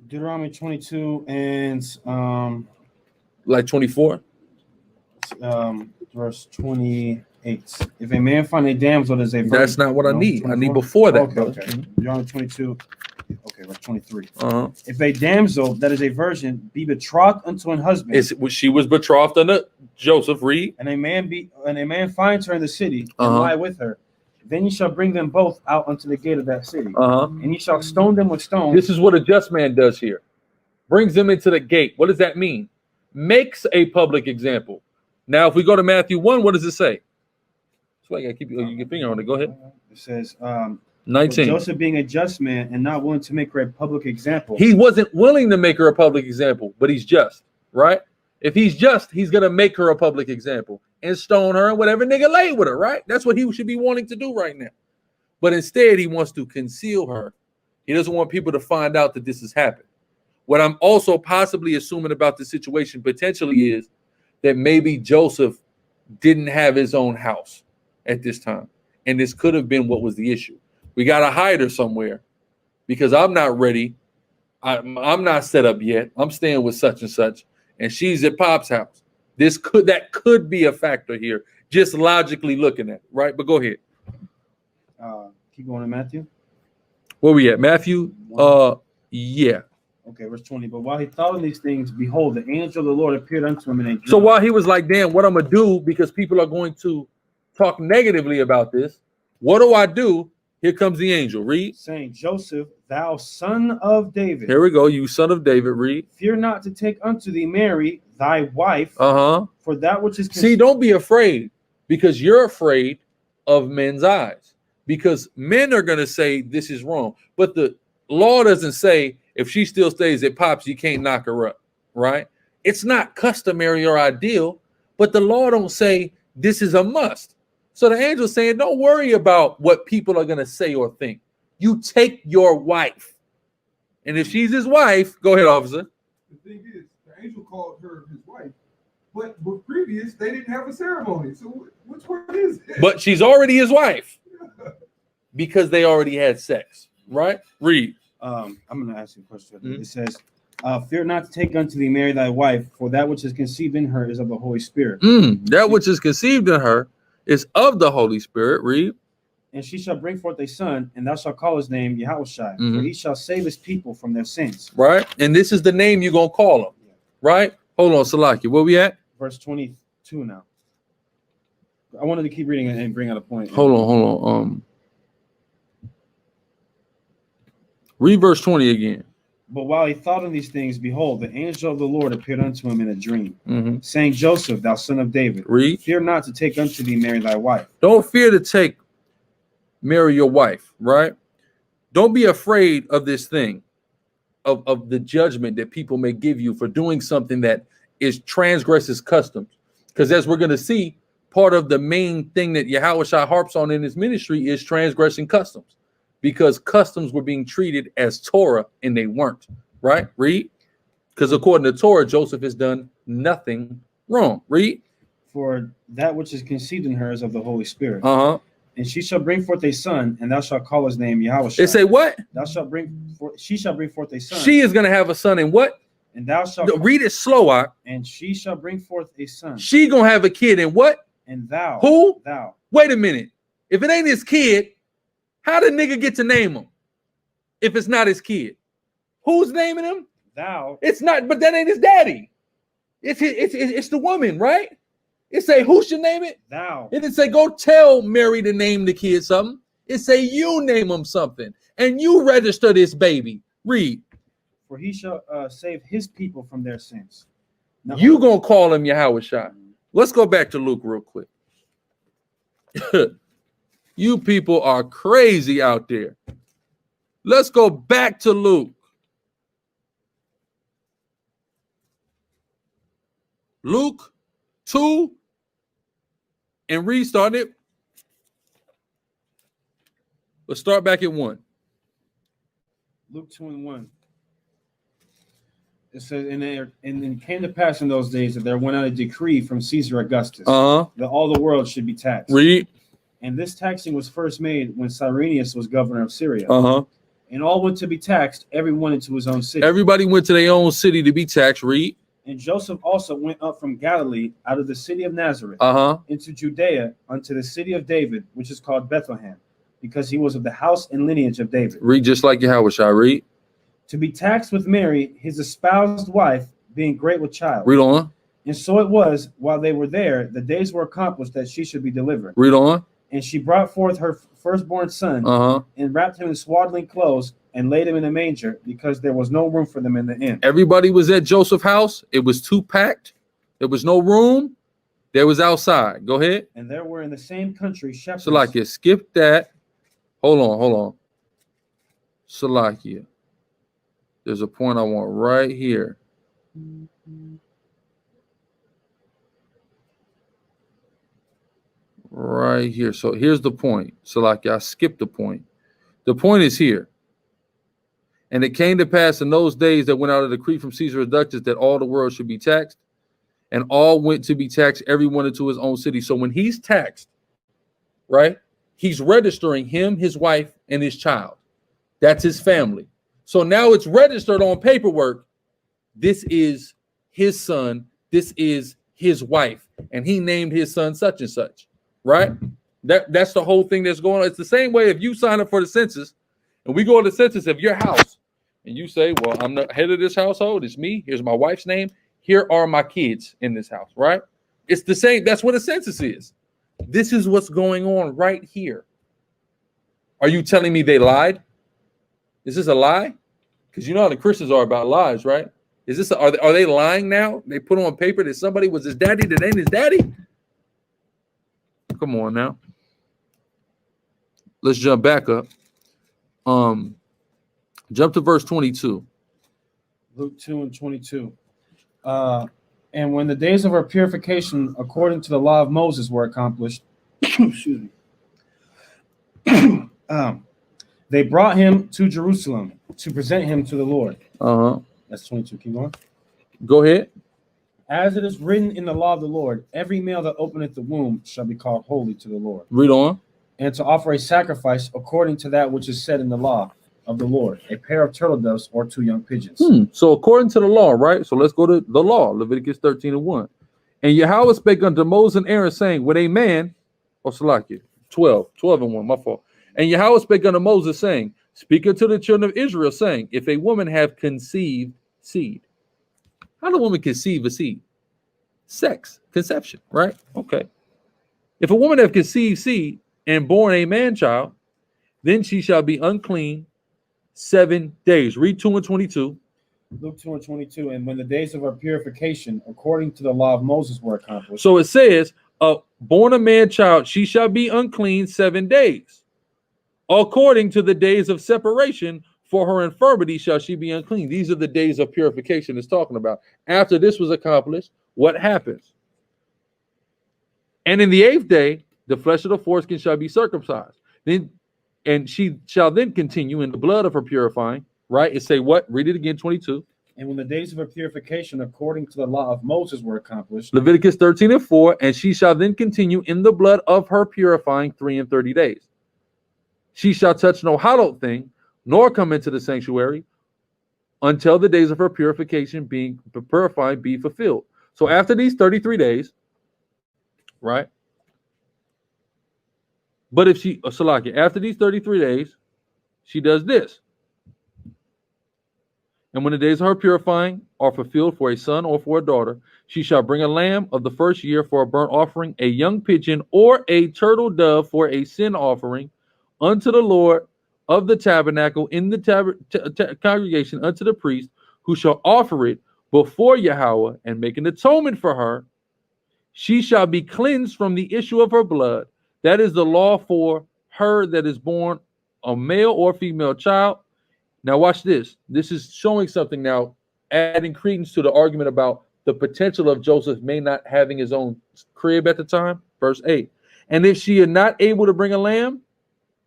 Deuteronomy 22 and like 24. Verse 28. If a man find a damsel that is a virgin, that's not what I need. 24? I need before that. Okay. Deuteronomy 22. Okay, verse 23. If a damsel that is a virgin be betrothed unto an husband, she was betrothed unto Joseph. Read. And a man finds her in the city and lie with her, then you shall bring them both out unto the gate of that city, and you shall stone them with stones. This is what a just man does here. Brings them into the gate. What does that mean? Makes a public example. Now, if we go to Matthew 1, what does it say? That's why you gotta keep your finger on it. Go ahead. It says 19. Joseph being a just man and not willing to make her a public example. He wasn't willing to make her a public example, but he's just, right? If he's just, he's gonna make her a public example and stone her and whatever nigga lay with her, right? That's what he should be wanting to do right now. But instead, he wants to conceal her. He doesn't want people to find out that this has happened. What I'm also possibly assuming about the situation potentially is that maybe Joseph didn't have his own house at this time. And this could have been what was the issue. We got to hide her somewhere because I'm not ready. I'm not set up yet. I'm staying with such and such. And she's at Pop's house. That could be a factor here, just logically looking at it, right? But go ahead. Keep going to Matthew. Where we at? Matthew? Yeah. Okay, verse 20. But while he thought on these things, behold, the angel of the Lord appeared unto him in a dream. So while he was like, damn, what I'm going to do, because people are going to talk negatively about this, what do? Here comes the angel. Read. Saying, Joseph, thou son of David. Here we go. You son of David. Read. Fear not to take unto thee Mary, thy wife, for that which is... See, don't be afraid, because you're afraid of men's eyes. Because men are going to say this is wrong. But the law doesn't say if she still stays at Pop's, you can't knock her up, right? It's not customary or ideal, but the law don't say this is a must. So the angel's saying, don't worry about what people are going to say or think. You take your wife. And if she's his wife, go ahead, officer. The thing is, the angel called her his wife, but with previous, they didn't have a ceremony. So which one is it? But she's already his wife because they already had sex, right? Read. I'm going to ask you a question. It says, fear not to take unto thee Mary, thy wife, for that which is conceived in her is of the Holy Spirit. That which is conceived in her is of the Holy Spirit. Read. And she shall bring forth a son, and thou shalt call his name Yahushua, for he shall save his people from their sins. Right. And this is the name you're going to call him. Right. Hold on, Salaki. Where we at? Verse 22 now. I wanted to keep reading and bring out a point. Hold on. Read verse 20 again. But while he thought on these things, behold, the angel of the Lord appeared unto him in a dream, saying, Joseph, thou son of David, read. Fear not to take unto thee Mary, thy wife. Don't fear to take marry your wife, right? Don't be afraid of this thing, of the judgment that people may give you for doing something that is transgresses customs. Because as we're going to see, part of the main thing that Yahushua harps on in his ministry is transgressing customs, because customs were being treated as Torah and they weren't, right? Read. Because according to Torah, Joseph has done nothing wrong. Read. For that which is conceived in her is of the Holy Spirit. And she shall bring forth a son, and thou shalt call his name Yahushua. They say what? Thou shalt bring forth, she shall bring forth a son. She is going to have a son, and what? And thou shalt read it slow. And she shall bring forth a son. She going to have a kid, and what? And thou. Who? Thou. Wait a minute. If it ain't his kid, how did nigga get to name him? If it's not his kid, who's naming him? Thou. It's not, but that ain't his daddy. It's the woman, right? It say, who should name it? Thou. It didn't say, go tell Mary to name the kid something. It say, you name him something, and you register this baby. Read. For he shall save his people from their sins. Now, you gonna call him Yahushua. Let's go back to Luke real quick. You people are crazy out there. Let's go back to Luke. Luke 2 and restart it. Let's start back at 1. Luke 2 and 1. It says, and it came to pass in those days that there went out a decree from Caesar Augustus that all the world should be taxed. Read. And this taxing was first made when Cyrenius was governor of Syria. And all went to be taxed, everyone into his own city. Everybody went to their own city to be taxed. Read. And Joseph also went up from Galilee out of the city of Nazareth into Judea unto the city of David, which is called Bethlehem, because he was of the house and lineage of David. Read just like Yahushua. Read. To be taxed with Mary, his espoused wife, being great with child. Read on. And so it was, while they were there, the days were accomplished that she should be delivered. Read on. And she brought forth her firstborn son, and wrapped him in swaddling clothes, and laid him in a manger, because there was no room for them in the inn. Everybody was at Joseph's house. It was too packed. There was no room. There was outside. Go ahead. And there were in the same country shepherds. Salakia, skip that. Hold on. Salakia. There's a point I want right here. Right here. So here's the point. Salakia, I skipped the point. The point is here. And it came to pass in those days that went out a decree from Caesar Augustus that all the world should be taxed, and all went to be taxed, everyone into his own city. So when he's taxed, right, he's registering him, his wife, and his child. That's his family. So now it's registered on paperwork. This is his son. This is his wife. And he named his son such and such, right? That's the whole thing that's going on. It's the same way if you sign up for the census and we go to the census of your house and you say, well, I'm the head of this household. It's me. Here's my wife's name. Here are my kids in this house, right? It's the same. That's what a census is. This is what's going on right here. Are you telling me they lied? Is this a lie? Because you know how the Christians are about lies, right? Is this are they lying now? They put on paper that somebody was his daddy that ain't his daddy? Come on now. Let's jump back up. Jump to verse 22. Luke 2 and 22. And when the days of her purification according to the law of Moses were accomplished, excuse me, they brought him to Jerusalem to present him to the Lord. That's 22. Keep going. Go ahead. As it is written in the law of the Lord, every male that openeth the womb shall be called holy to the Lord. Read on. And to offer a sacrifice according to that which is said in the law of the Lord, a pair of turtle doves or 2 young pigeons. So according to the law, right? So let's go to the law, Leviticus 13 and 1. And Yahweh spake unto Moses and Aaron, saying, with a man, or Salakia, 12 and 1, my fault. And Yahweh spake unto Moses, saying, speak unto the children of Israel, saying, if a woman have conceived seed. How do a woman conceive a seed? Sex, conception, right? Okay. If a woman have conceived seed and born a man child, then she shall be unclean 7 days. Read 2 and 22. Luke 2 and 22. And when the days of her purification according to the law of Moses were accomplished. So it says, born a man child, she shall be unclean 7 days. according to the days of separation, for her infirmity shall she be unclean. These are the days of purification it's talking about. After this was accomplished, what happens? And in the 8th day, the flesh of the foreskin shall be circumcised. Then, and she shall then continue in the blood of her purifying. Right? It say what? Read it again, 22. And when the days of her purification according to the law of Moses were accomplished, Leviticus 13:4, and she shall then continue in the blood of her purifying 30 days. She shall touch no hallowed thing, nor come into the sanctuary until the days of her purification being purified be fulfilled. So after these 33 days, right? But if she, Salaki, after these 33 days, she does this. And when the days of her purifying are fulfilled for a son or for a daughter, she shall bring a lamb of the first year for a burnt offering, a young pigeon or a turtle dove for a sin offering unto the Lord of the tabernacle in the congregation unto the priest, who shall offer it before Yahweh and make an atonement for her. She shall be cleansed from the issue of her blood. That is the law for her that is born a male or female child. Now watch this. This is showing something now, adding credence to the argument about the potential of Joseph may not having his own crib at the time. Verse 8. And if she is not able to bring a lamb,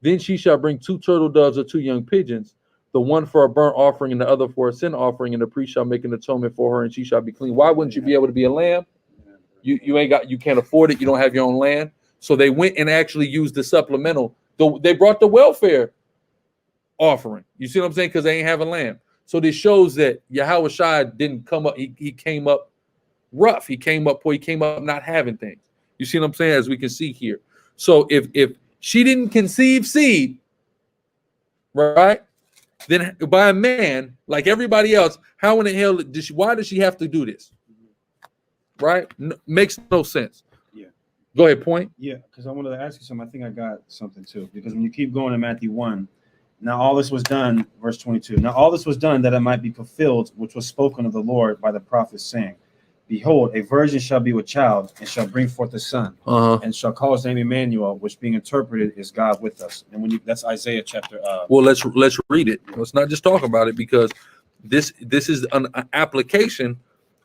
then she shall bring 2 turtle doves or 2 young pigeons, the one for a burnt offering and the other for a sin offering, and the priest shall make an atonement for her, and she shall be clean. Why wouldn't you be able to be a lamb? You can't afford it. You don't have your own land. So they went and actually used the supplemental. They brought the welfare offering. You see what I'm saying? Because they ain't have a lamb. So this shows that Yahweh Shai didn't come up. He came up rough. He came up poor. He came up not having things. You see what I'm saying? As we can see here. So if she didn't conceive seed, right, then by a man like everybody else, how in the hell why does she have to do this? Right? Makes no sense. Yeah. Go ahead, point. Yeah, because I wanted to ask you something. I think I got something too. Because when you keep going to Matthew 1, now all this was done, verse 22. Now all this was done that it might be fulfilled, which was spoken of the Lord by the prophet, saying, Behold, a virgin shall be with child, and shall bring forth a son, and shall call his name Emmanuel, which being interpreted is God with us. And that's Isaiah chapter. Well, let's read it. Let's not just talk about it, because this is an application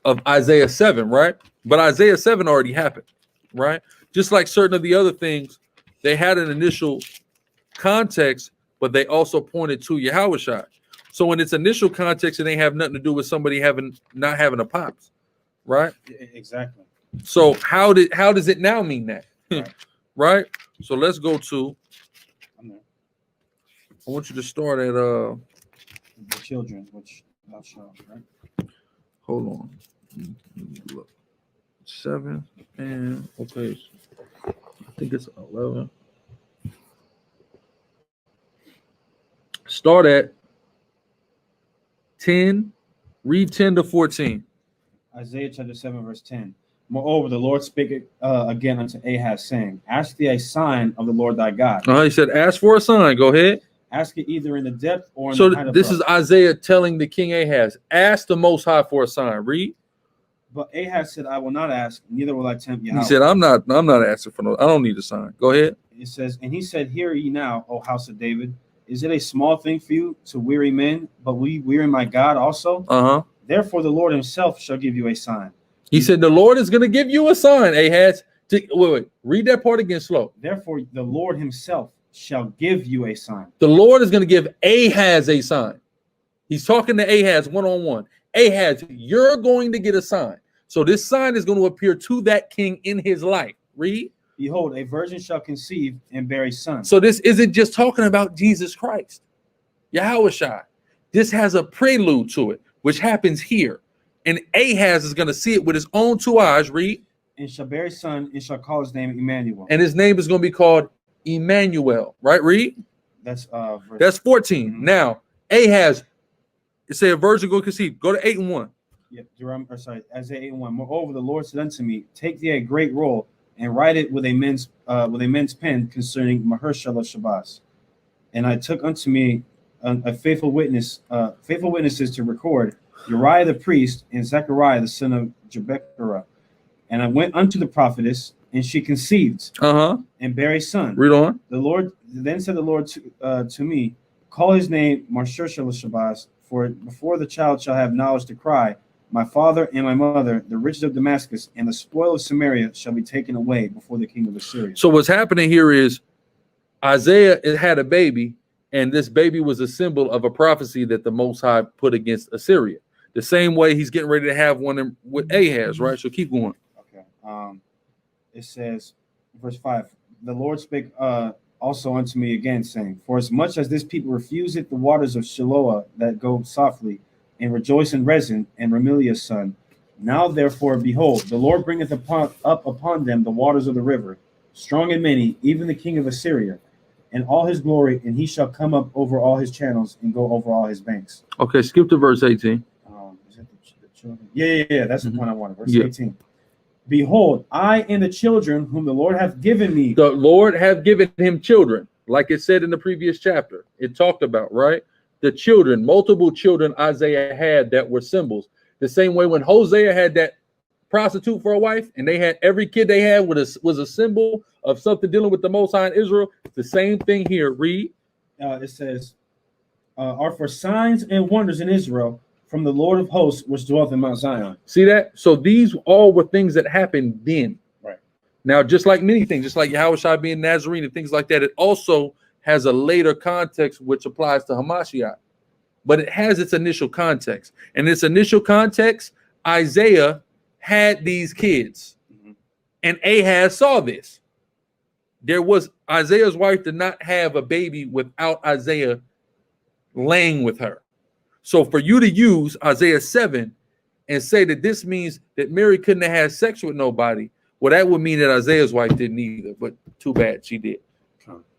of Isaiah 7, right? But Isaiah 7 already happened, right? Just like certain of the other things, they had an initial context, but they also pointed to Yahweh Shai. So in its initial context, it ain't have nothing to do with somebody not having a pops, right? Exactly. So how does it now mean that? Right. Right? So let's go to. I want you to start at the children, which thou shalt, right? Hold on. Look. 7 and okay. I think it's 11. Start at 10. Read 10 to 14. Isaiah chapter 7, verse 10. Moreover, the Lord spake again unto Ahaz, saying, Ask thee a sign of the Lord thy God. He said, ask for a sign. Go ahead. Ask it either in the depth or in the height above. This is Isaiah telling the king Ahaz, ask the Most High for a sign. Read. But Ahaz said, I will not ask, neither will I tempt Yahweh. He said, I'm not asking for no. I don't need a sign. Go ahead. It says, and he said, Hear ye now, O house of David. Is it a small thing for you to weary men, but we weary my God also? Therefore the Lord himself shall give you a sign. He said, the Lord is going to give you a sign, Ahaz. Wait. Read that part again slow. Therefore the Lord himself shall give you a sign. The Lord is going to give Ahaz a sign. He's talking to Ahaz one-on-one. Ahaz, you're going to get a sign. So this sign is going to appear to that king in his life. Read. Behold, a virgin shall conceive and bear a son. So this isn't just talking about Jesus Christ, Yahweh Shai. This has a prelude to it, which happens here. And Ahaz is going to see it with his own 2 eyes. Read. And shall bear a son, and shall call his name Emmanuel. And his name is going to be called Emmanuel. Right? Read. That's 14. Mm-hmm. Now, Ahaz, it say a virgin will conceive. Go to 8 and 1. Yeah, Isaiah 8 and 1. Moreover, the Lord said unto me, Take thee a great roll, and write it with a men's pen concerning Mahershala Shabbat. And I took unto me a faithful witnesses to record Uriah the priest and Zechariah the son of Jebecherah. And I went unto the prophetess and she conceived and bare a son. Read on. The Lord then said the Lord to me, call his name Maher-shalal-Shabazz, for before the child shall have knowledge to cry, my father and my mother, the riches of Damascus and the spoil of Samaria shall be taken away before the king of Assyria. So what's happening here is Isaiah had a baby, and this baby was a symbol of a prophecy that the Most High put against Assyria. The same way he's getting ready to have one with Ahaz, right? So keep going. Okay. It says, verse 5, the Lord spake also unto me again, saying, for as much as this people refuseth the waters of Shiloah that go softly, and rejoice in Rezin and Remaliah's son, now therefore, behold, the Lord bringeth up upon them the waters of the river, strong and many, even the king of Assyria, and all his glory, and he shall come up over all his channels and go over all his banks. Okay, skip to verse 18. Is that the children? Yeah. That's the one I wanted. Verse 18. Behold, I and the children whom the Lord hath given me. The Lord hath given him children, like it said in the previous chapter. It talked about, right? The children, multiple children Isaiah had that were symbols. The same way when Hosea had that prostitute for a wife, and they had every kid they had was a symbol of something dealing with the Most High in Israel. It's the same thing here. Read. It says, are for signs and wonders in Israel from the Lord of hosts, which dwelleth in Mount Zion. See that? So these all were things that happened then. Right. Now, just like many things, just like Yahushua being Nazarene and things like that, it also has a later context which applies to Hamashiach. But it has its initial context. And its initial context, Isaiah had these kids. And Ahaz saw this. There was Isaiah's wife did not have a baby without Isaiah laying with her. So for you to use Isaiah 7 and say that this means that Mary couldn't have had sex with nobody, well, that would mean that Isaiah's wife didn't either. But too bad she did.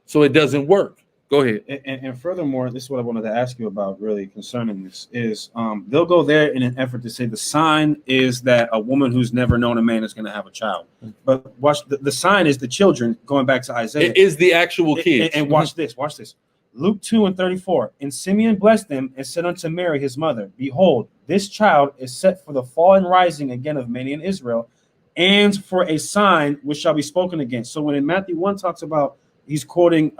So it doesn't work. Go ahead. And furthermore, this is what I wanted to ask you about really concerning this is they'll go there in an effort to say the sign is that a woman who's never known a man is going to have a child. But watch, the sign is the children, going back to Isaiah. It is the actual kids. And watch this. Luke 2:34. And Simeon blessed them and said unto Mary his mother, behold, this child is set for the fall and rising again of many in Israel, and for a sign which shall be spoken against. So when in Matthew 1 talks about, he's quoting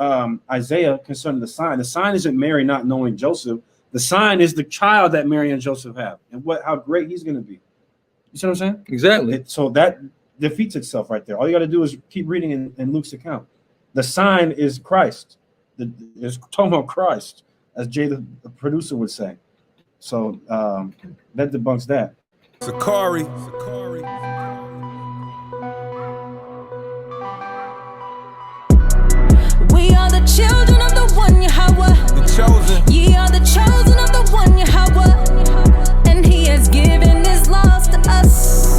Isaiah concerning the sign isn't Mary not knowing Joseph. The sign is the child that Mary and Joseph have, and how great he's going to be. You see what I'm saying? Exactly. So that defeats itself right there. All you got to do is keep reading in Luke's account. The sign is Christ. It's talking about Christ, as Jay, the producer, would say. So that debunks that. SICARRI. We are the children of the one Yahweh. The chosen. Ye are the chosen of the one Yahweh. And he has given his laws to us.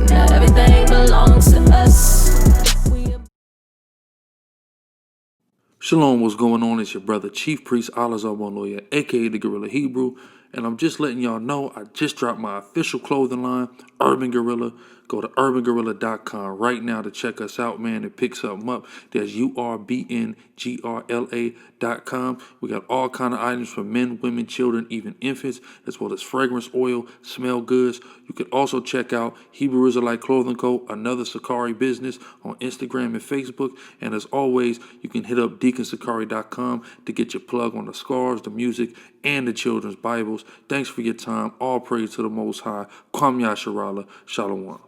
Now everything belongs to us. Shalom, what's going on? It's your brother, Chief Priest Alazar Lawyer, aka the Gorilla Hebrew, and I'm just letting y'all know I just dropped my official clothing line, Urban Gorilla. Go to urbangorilla.com right now to check us out, man, and pick something up. That's URBNGRLA.com. We got all kind of items for men, women, children, even infants, as well as fragrance oil, smell goods. You can also check out Hebrew Israelite Clothing Co., another Sicarii business, on Instagram and Facebook. And as always, you can hit up deaconsicari.com to get your plug on the scarves, the music, and the children's Bibles. Thanks for your time. All praise to the Most High. Kwam Yasharala. Shalom.